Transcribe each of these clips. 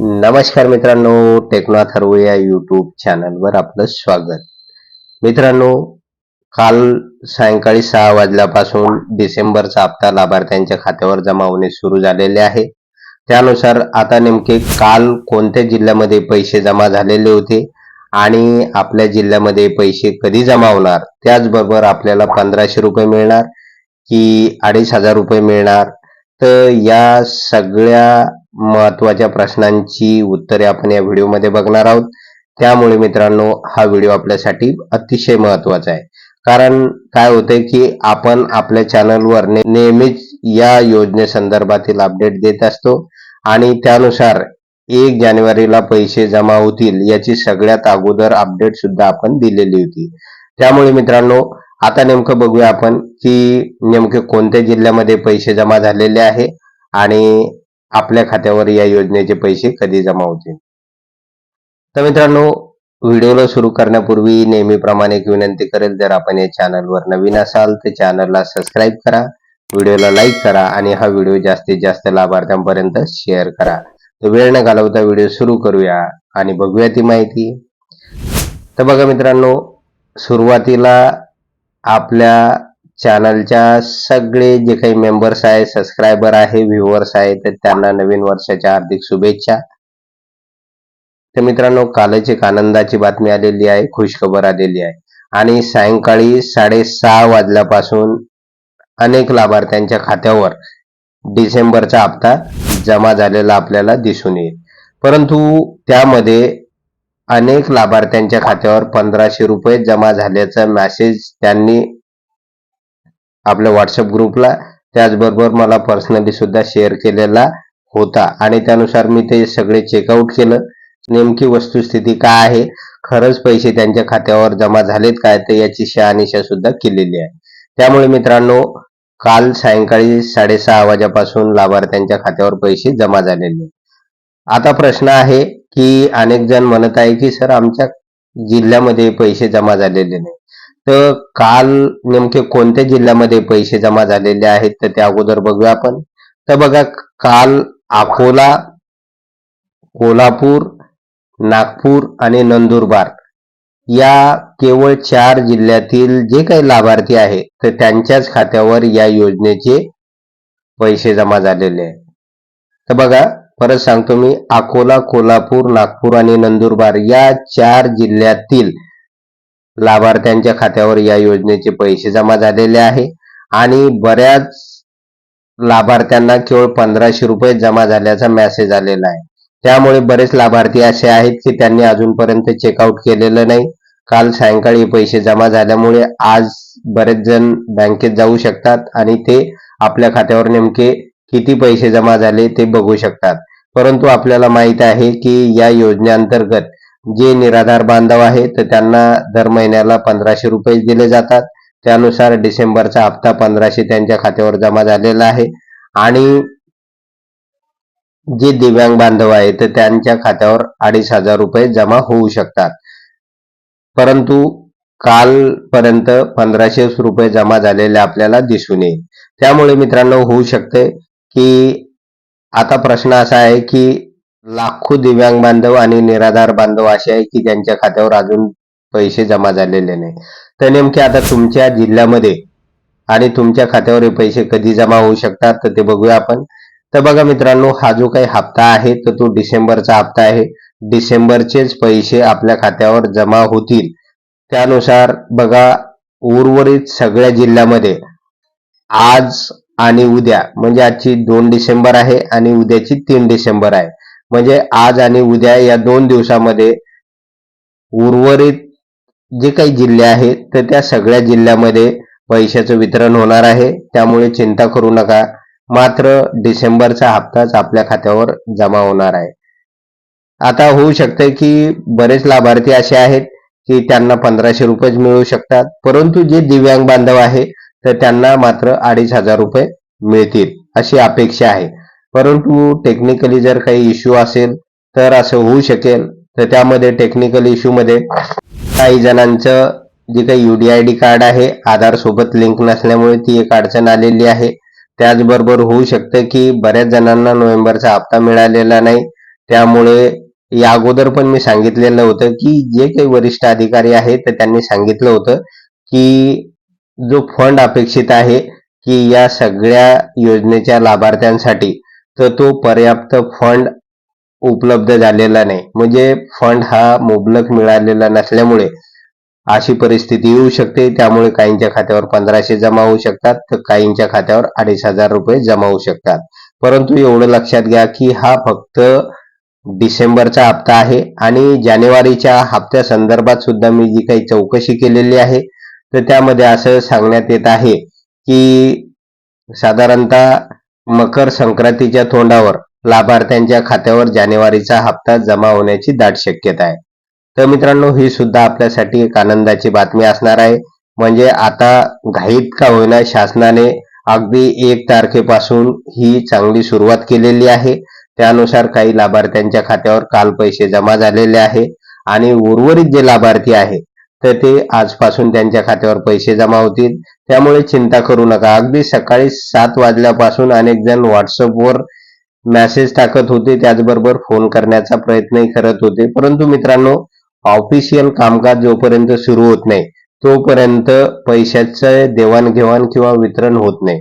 नमस्कार मित्रांनो, टेक्नो अथर्व या यूट्यूब चॅनलवर आपलं स्वागत. मित्रांनो, काल सायंकाळी 6 वाजल्यापासून डिसेंबरचा हप्ता लाभार्थ्यांच्या खात्यावर जमा होणे सुरू झालेले आहे. त्यानुसार आता नेमके काल कोणत्या जिल्ह्यामध्ये पैसे जमा झालेले होते आणि आपल्या जिल्ह्यामध्ये पैसे कधी जमा होणार, त्याचबरोबर आपल्याला 1500 रुपये मिळणार की 2500 रुपये मिळणार, तर या सगळ्या महत्वाच्या प्रश्नांची उत्तरे आपण या व्हिडिओमध्ये बघणार आहोत. त्यामुळे मित्रांनो, हा व्हिडिओ आपल्यासाठी अतिशय महत्वाचा आहे. कारण काय होतंय की आपण आपल्या चॅनलवर नेहमीच या योजनेसंदर्भातील अपडेट देत असतो आणि त्यानुसार 1 जानेवारीला पैसे जमा होतील याची सगळ्यात अगोदर अपडेट सुद्धा आपण दिलेली होती. त्यामुळे मित्रांनो, आता नेमकं बघूया आपण की नेमके कोणत्या जिल्ह्यामध्ये पैसे जमा झालेले आहे आणि आपल्या खात्यावर या योजनेचे पैसे कधी जमा होतील. तर मित्रांनो, व्हिडिओला सुरू करण्यापूर्वी नेहमीप्रमाणे एक विनंती करेल, जर आपण या चॅनलवर नवीन असाल तर चॅनलला सबस्क्राईब करा, व्हिडिओला लाईक करा आणि हा व्हिडिओ जास्तीत जास्त लाभार्थ्यांपर्यंत शेअर करा. तर वेळ न घालवता व्हिडिओ सुरू करूया आणि बघूया ती माहिती. तर बघा मित्रांनो, सुरुवातीला आपल्या चॅनलच्या सगळे जे काही मेंबर्स आहे, सबस्क्रायबर आहे, व्ह्युअर्स आहे, तर त्यांना नवीन वर्षाच्या हार्दिक शुभेच्छा. तर मित्रांनो, कालच एक आनंदाची बातमी आलेली आहे, खुशखबर आलेली आहे आणि सायंकाळी 6:30 वाजल्यापासून अनेक लाभार्थ्यांच्या खात्यावर डिसेंबरचा हप्ता जमा झालेला आपल्याला दिसून येईल. परंतु त्यामध्ये अनेक लाभार्थ्यांच्या खात्यावर 1500 रुपये जमा झाल्याचा मेसेज त्यांनी आपल्या व्हॉट्सअप ग्रुपला, त्याचबरोबर मला पर्सनली सुद्धा शेअर केलेला होता आणि त्यानुसार मी ते सगळे चेकआउट केलं. नेमकी वस्तुस्थिती काय आहे, खरंच पैसे त्यांच्या खात्यावर जमा झालेत काय, तर याची शहानिशा सुद्धा केलेली आहे. त्यामुळे मित्रांनो, काल सायंकाळी 6:30 वाजेपासून लाभार्थ्यांच्या खात्यावर पैसे जमा झालेले. आता प्रश्न आहे की अनेक जण म्हणत आहे की सर, आमच्या जिल्ह्यामध्ये पैसे जमा झालेले नाही. तर काल नेमके कोणत्या जिल्ह्यामध्ये पैसे जमा झालेले आहेत तर त्या अगोदर बघूया आपण. तर बघा, काल अकोला, कोल्हापूर, नागपूर आणि नंदुरबार या केवळ 4 जिल्ह्यातील जे काही लाभार्थी आहे तर त्यांच्याच खात्यावर या योजनेचे पैसे जमा झालेले आहे. तर बघा, परत सांगतो मी, अकोला, कोल्हापूर, नागपूर आणि नंदुरबार या 4 जिल्ह्यातील लाभार्थ्यांच्या खात्यावर या योजनेचे पैसे जमा झालेले आहे आणि बऱ्याच लाभार्थ्यांना केवळ 1500 रुपये जमा झाल्याचा मेसेज आलेला आहे. त्यामुळे बरेच लाभार्थी असे आहेत की त्यांनी अजूनपर्यंत चेकआउट केलेलं नाही. काल सायंकाळी पैसे जमा झाल्यामुळे आज बरेच जण बँकेत जाऊ शकतात आणि ते आपल्या खात्यावर नेमके किती पैसे जमा झाले ते बघू शकतात. परंतु आपल्याला माहित आहे की या योजनेअंतर्गत जे निराधार बांधव आहे तर त्यांना दर महिन्याला 1500 रुपये दिले जातात. त्यानुसार डिसेंबरचा हप्ता 1500 त्यांच्या खात्यावर जमा झालेला आहे आणि जे दिव्यांग बांधव आहे तर त्यांच्या खात्यावर 2500 रुपये जमा होऊ शकतात. परंतु कालपर्यंत 1500 रुपये जमा झालेले आपल्याला दिसून येईल. त्यामुळे मित्रांनो, होऊ शकते की आता प्रश्न असा आहे की लाखो दिव्यांग बांधव आणि निराधार बांधव असे आहे की ज्यांच्या खात्यावर अजून पैसे जमा झालेले नाही. तर नेमके आता तुमच्या जिल्ह्यामध्ये आणि तुमच्या खात्यावर हे पैसे कधी जमा होऊ शकतात तर ते बघूया आपण. तर बघा मित्रांनो, हा जो काही हप्ता आहे तर तो डिसेंबरचा हप्ता आहे. डिसेंबरचेच पैसे आपल्या खात्यावर जमा होतील. त्यानुसार बघा, उर्वरित सगळ्या जिल्ह्यामध्ये आज आणि उद्या, म्हणजे आजची 2 डिसेंबर आहे आणि उद्याची 3 डिसेंबर आहे, म्हणजे आज आणि उद्या या 2 दिवसामध्ये उर्वरित जे काही जिल्हे आहेत तर त्या सगळ्या जिल्ह्यामध्ये पैशाचं वितरण होणार आहे. त्यामुळे चिंता करू नका. मात्र डिसेंबरचा हप्ताच आपल्या खात्यावर जमा होणार आहे. आता होऊ शकते की बरेच लाभार्थी असे आहेत की त्यांना 1500 रुपये मिळू शकतात, परंतु जे दिव्यांग बांधव आहे तर त्यांना मात्र 2500 रुपये मिळतील अशी अपेक्षा आहे. परंतु टेक्निकली जर काही इश्यू असेल तर असं होऊ शकेल. तर त्यामध्ये टेक्निकल इश्यू मध्ये काही जणांचं जे काही UDID कार्ड आहे आधार सोबत लिंक नसल्यामुळे ती एक अडचण आलेली आहे. त्याचबरोबर होऊ शकतं की बऱ्याच जणांना नोव्हेंबरचा हप्ता मिळालेला नाही त्यामुळे या अगोदर पण मी सांगितलेलं होतं की जे काही वरिष्ठ अधिकारी आहेत तर त्यांनी सांगितलं होतं की जो फंड अपेक्षित आहे की या सगळ्या योजनेच्या लाभार्थ्यांसाठी, तर तो पर्याप्त फंड उपलब्ध झालेला नाही. म्हणजे फंड हा मुबलक मिळालेला नसल्यामुळे अशी परिस्थिती येऊ शकते. त्यामुळे काहींच्या खात्यावर 1500 जमा होऊ शकतात, तर काहींच्या खात्यावर 2500 रुपये जमा होऊ शकतात. परंतु एवढं लक्षात घ्या की हा फक्त डिसेंबरचा हप्ता आहे आणि जानेवारीच्या हप्त्या संदर्भात सुद्धा मी जी काही चौकशी केलेली आहे, तर त्यामध्ये असं सांगण्यात येत आहे की साधारणतः मकर संक्रांतीच्या तोंडावर लाभार्थ्यांच्या खात्यावर जानेवारीचा हप्ता जमा होण्याची दाट शक्यता आहे. तर मित्रांनो, ही सुद्धा आपल्यासाठी एक आनंदाची बातमी असणार आहे. म्हणजे आता घाईत का होईना शासनाने अगदी 1 तारखेपासून ही चांगली सुरुवात केलेली आहे. त्यानुसार काही लाभार्थ्यांच्या खात्यावर काल पैसे जमा झालेले आहे आणि उर्वरित जे लाभार्थी आहे तर ते आजपासून त्यांच्या खात्यावर पैसे जमा होतील. त्यामुळे चिंता करू नका. अगदी सकाळी 7 वाजल्यापासून अनेक जण व्हॉट्सअपवर मेसेज टाकत होते, त्याचबरोबर फोन करण्याचा प्रयत्नही करत होते. परंतु मित्रांनो, ऑफिशियल कामकाज जोपर्यंत सुरू होत नाही तोपर्यंत पैशाचं देवाणघेवाण किंवा वितरण होत नाही.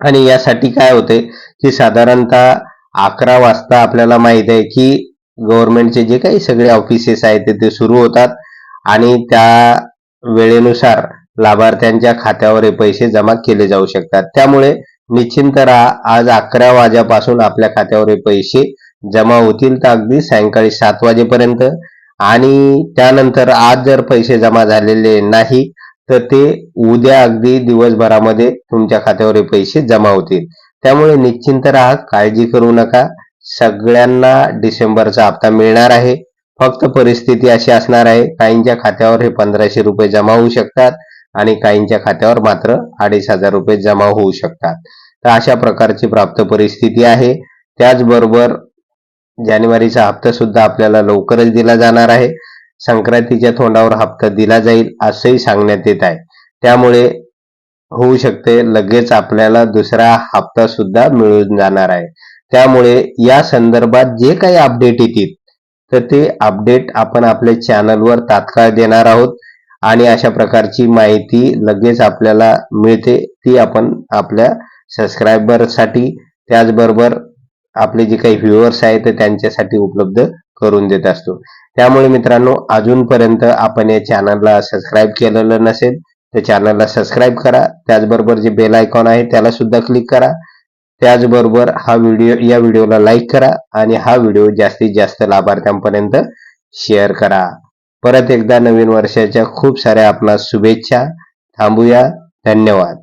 आणि यासाठी काय होते की साधारणतः 11 वाजता आपल्याला माहित आहे की गव्हर्नमेंटचे जे काही सगळे ऑफिसेस आहेत ते सुरू होतात आणि त्या वेळेनुसार लाभार्थ्यांच्या खात्यावर हे पैसे जमा केले जाऊ शकतात. त्यामुळे निश्चिंत राहा, आज 11 वाजेपासून आपल्या खात्यावर हे पैसे जमा होतील तर अगदी सायंकाळी 7 वाजेपर्यंत. आणि त्यानंतर आज जर पैसे जमा झालेले नाही तर ते उद्या अगदी दिवसभरामध्ये तुमच्या खात्यावर हे पैसे जमा होतील. त्यामुळे निश्चिंत राहा, काळजी करू नका. सगळ्यांना डिसेंबरचा हप्ता मिळणार आहे. फक्त परिस्थिती अशी असणार आहे, काहींच्या खात्यावर हे 1500 रुपये जमा होऊ शकतात आणि काहींच्या खात्यावर मात्र 2500 रुपये जमा होऊ शकतात. तर अशा प्रकारची प्राप्त परिस्थिती आहे. त्याचबरोबर जानेवारीचा हप्ता सुद्धा आपल्याला लवकरच दिला जाणार आहे. संक्रांतीच्या तोंडावर हप्ता दिला जाईल असंही सांगण्यात येत आहे. त्यामुळे होऊ शकते लगेच आपल्याला दुसरा हप्ता सुद्धा मिळून जाणार आहे. त्यामुळे या संदर्भात जे काही अपडेट येतील तर ते अपडेट आपण आपल्या चॅनलवर तात्काळ देणार आहोत आणि अशा प्रकारची माहिती लगेच आपल्याला मिळते ती आपण आपल्या सबस्क्रायबरसाठी, त्याचबरोबर आपले जे काही व्ह्युअर्स आहेत त्यांच्यासाठी उपलब्ध करून देत असतो. त्यामुळे मित्रांनो, अजूनपर्यंत आपण या चॅनलला सबस्क्राईब केलेलं नसेल तर चॅनलला सबस्क्राईब करा. त्याचबरोबर जे बेल आयकॉन आहे त्याला सुद्धा क्लिक करा. त्याचबरोबर या व्हिडिओला लाईक करा आणि हा व्हिडिओ जास्तीत जास्त लाभार्थ्यांपर्यंत शेअर करा. परत एकदा नवीन वर्षाच्या खूप साऱ्या आपणास शुभेच्छा. थांबूया. धन्यवाद.